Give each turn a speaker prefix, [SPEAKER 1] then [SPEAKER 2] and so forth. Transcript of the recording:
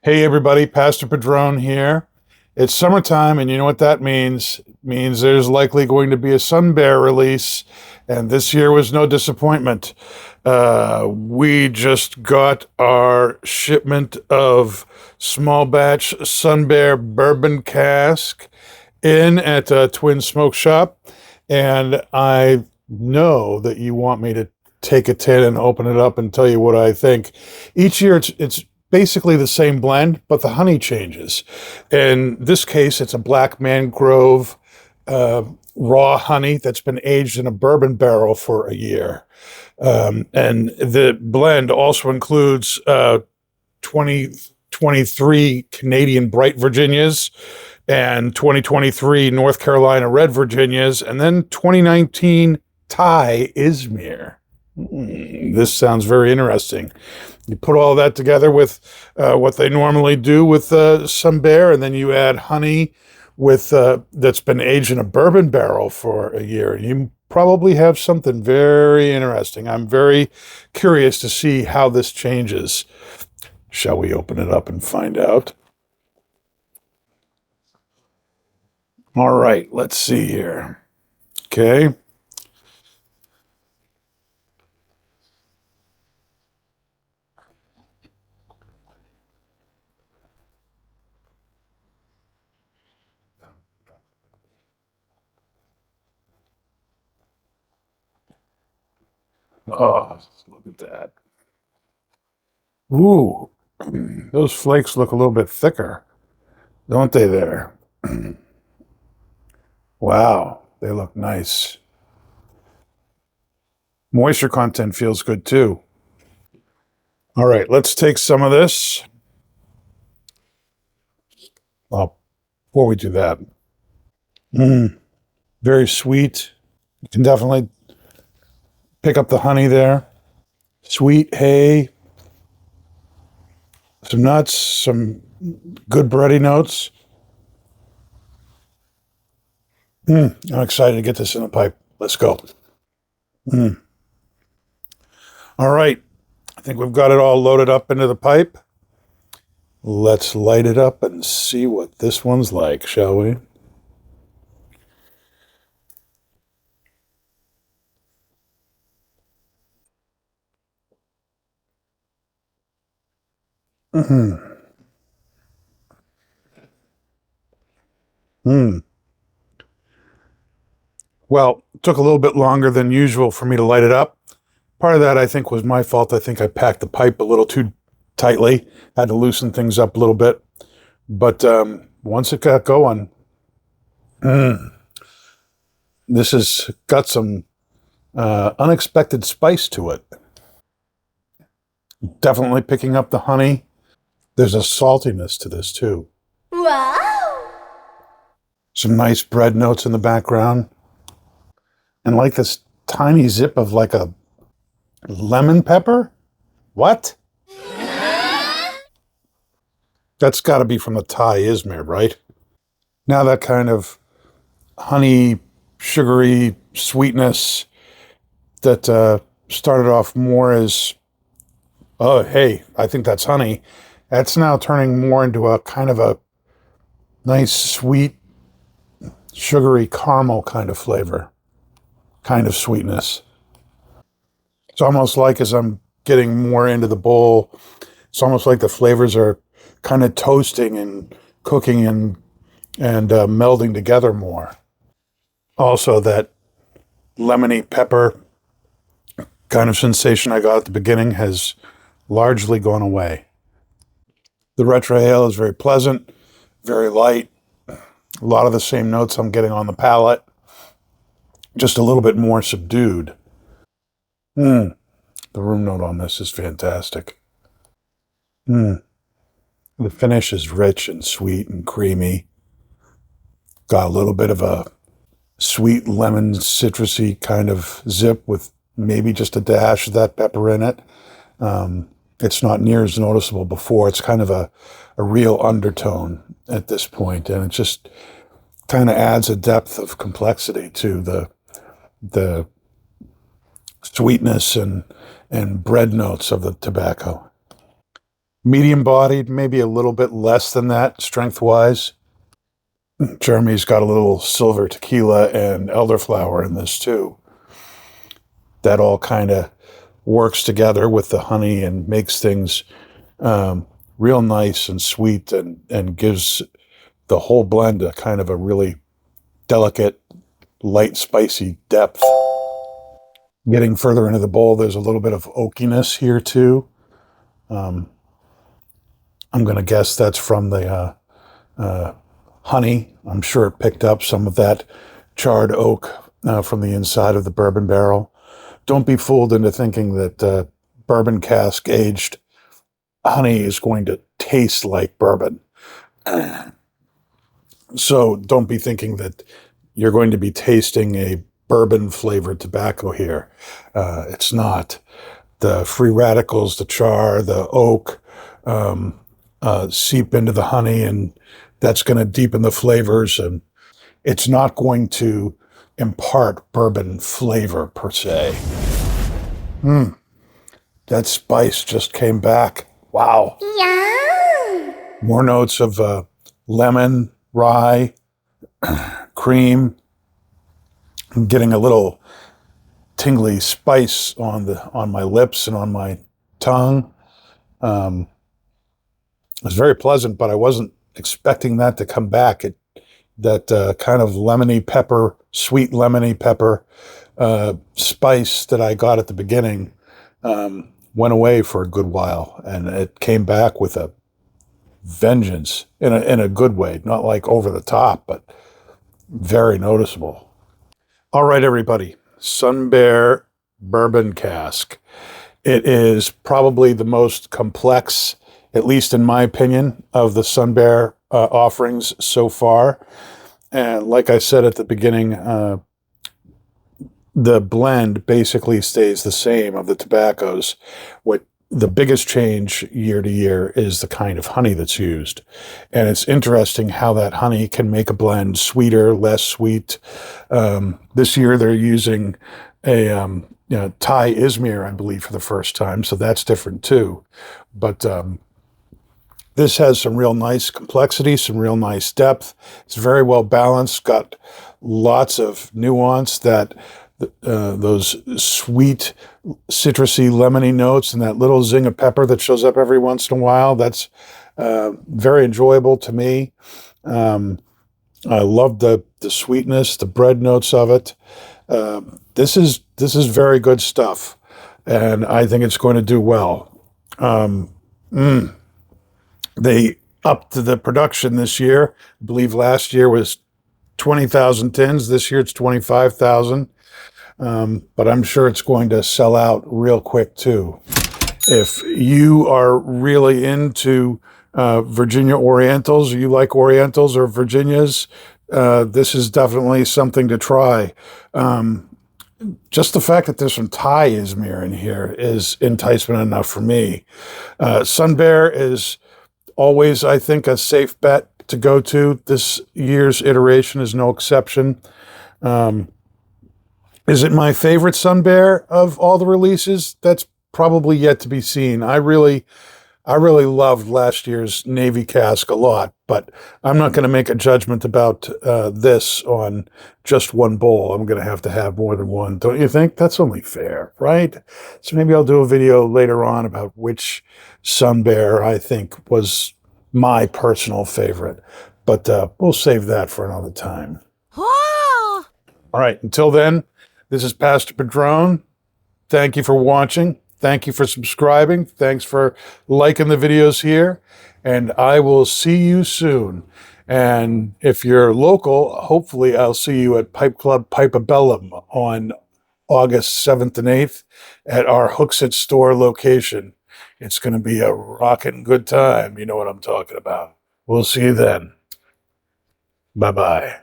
[SPEAKER 1] Hey everybody, Pastor Padron here. It's summertime, and you know what that means? It means there's likely going to be a Sunbear release, and this year was no disappointment. We just got our shipment of small batch Sunbear Bourbon Cask in at Twin Smoke Shop, and I know that you want me to take a tin and open it up and tell you what I think. Each year it's basically the same blend, but the honey changes. In this case, it's a black mangrove raw honey that's been aged in a bourbon barrel for a year. And the blend also includes 2023 Canadian Bright Virginias and 2023 North Carolina Red Virginias, and then 2019 Thai Izmir. This sounds very interesting. You put all that together with what they normally do with some bear, and then you add honey with that's been aged in a bourbon barrel for a year. You probably have something very interesting. I'm very curious to see how this changes. Shall we open it up and find out? All right, let's see here. Okay. Oh, look at that. Ooh, those flakes look a little bit thicker, don't they there? Wow, they look nice. Moisture content feels good too. All right, let's take some of this. Oh, before we do that, very sweet. You can definitely pick up the honey there. Sweet hay, some nuts, some good bready notes. I'm excited to get this in the pipe. Let's go. All right, I think we've got it all loaded up into the pipe. Let's light it up and see what this one's like, shall we? Mm-hmm. Mm. Well, it took a little bit longer than usual for me to light it up. Part of that, I think, was my fault. I think I packed the pipe a little too tightly. Had to loosen things up a little bit. But once it got going, this has got some unexpected spice to it. Definitely picking up the honey. There's a saltiness to this too. Wow. Some nice bread notes in the background. And like this tiny zip of like a lemon pepper? What? That's got to be from the Thai Izmir, right? Now that kind of honey, sugary sweetness that started off more as, oh, hey, I think that's honey. That's now turning more into a kind of a nice, sweet, sugary caramel kind of flavor, kind of sweetness. It's almost like as I'm getting more into the bowl, it's almost like the flavors are kind of toasting and cooking and melding together more. Also, that lemony pepper kind of sensation I got at the beginning has largely gone away. The retrohale is very pleasant, very light. A lot of the same notes I'm getting on the palate, just a little bit more subdued. The room note on this is fantastic. The finish is rich and sweet and creamy. Got a little bit of a sweet lemon citrusy kind of zip with maybe just a dash of that pepper in it. It's not near as noticeable before. It's kind of a real undertone at this point, and it just kind of adds a depth of complexity to the sweetness and bread notes of the tobacco. Medium bodied, maybe a little bit less than that strength wise. Jeremy's got a little silver tequila and elderflower in this too. That all kind of works together with the honey and makes things real nice and sweet, and gives the whole blend a kind of a really delicate, light, spicy depth. Getting further into the bowl, there's a little bit of oakiness here too. I'm going to guess that's from the honey. I'm sure it picked up some of that charred oak from the inside of the bourbon barrel. Don't be fooled into thinking that bourbon cask aged honey is going to taste like bourbon. So don't be thinking that you're going to be tasting a bourbon flavored tobacco here. It's not. The free radicals, the char, the oak seep into the honey, and that's going to deepen the flavors, and it's not going to impart bourbon flavor per se. That spice just came back. Wow. Yeah. More notes of lemon, rye, cream. I'm getting a little tingly spice on my lips and on my tongue. It was very pleasant, but I wasn't expecting that to come back. That kind of lemony pepper, sweet lemony pepper spice that I got at the beginning went away for a good while, and it came back with a vengeance in a good way, not like over the top, but very noticeable. All right, everybody, Sunbear Bourbon Cask. It is probably the most complex, at least in my opinion, of the Sunbear offerings so far. And like I said at the beginning, the blend basically stays the same of the tobaccos. What the biggest change year to year is the kind of honey that's used. And it's interesting how that honey can make a blend sweeter, less sweet. This year they're using a Thai Izmir, I believe, for the first time. So that's different too. But this has some real nice complexity, some real nice depth. It's very well balanced, got lots of nuance, that those sweet, citrusy, lemony notes, and that little zing of pepper that shows up every once in a while. That's very enjoyable to me. I love the sweetness, the bread notes of it. This is very good stuff, and I think it's going to do well. They upped the production this year. I believe last year was 20,000 tins. This year it's 25,000. But I'm sure it's going to sell out real quick too. If you are really into Virginia Orientals, or you like Orientals or Virginias, this is definitely something to try. Just the fact that there's some Thai Izmir in here is enticement enough for me. Sunbear is always, I think, a safe bet to go to. This year's iteration is no exception. Is it my favorite Sunbear of all the releases? That's probably yet to be seen. I really loved last year's Navy cask a lot, but I'm not going to make a judgment about this on just one bowl. I'm going to have more than one. Don't you think? That's only fair, right? So maybe I'll do a video later on about which Sunbear I think was my personal favorite, but we'll save that for another time. All right, until then, this is Pastor Padron. Thank you for watching. Thank you for subscribing. Thanks for liking the videos here. And I will see you soon. And if you're local, hopefully I'll see you at Pipe Club Pipe-a-Bellum on August 7th and 8th at our Hooksett store location. It's going to be a rockin' good time. You know what I'm talking about. We'll see you then. Bye-bye.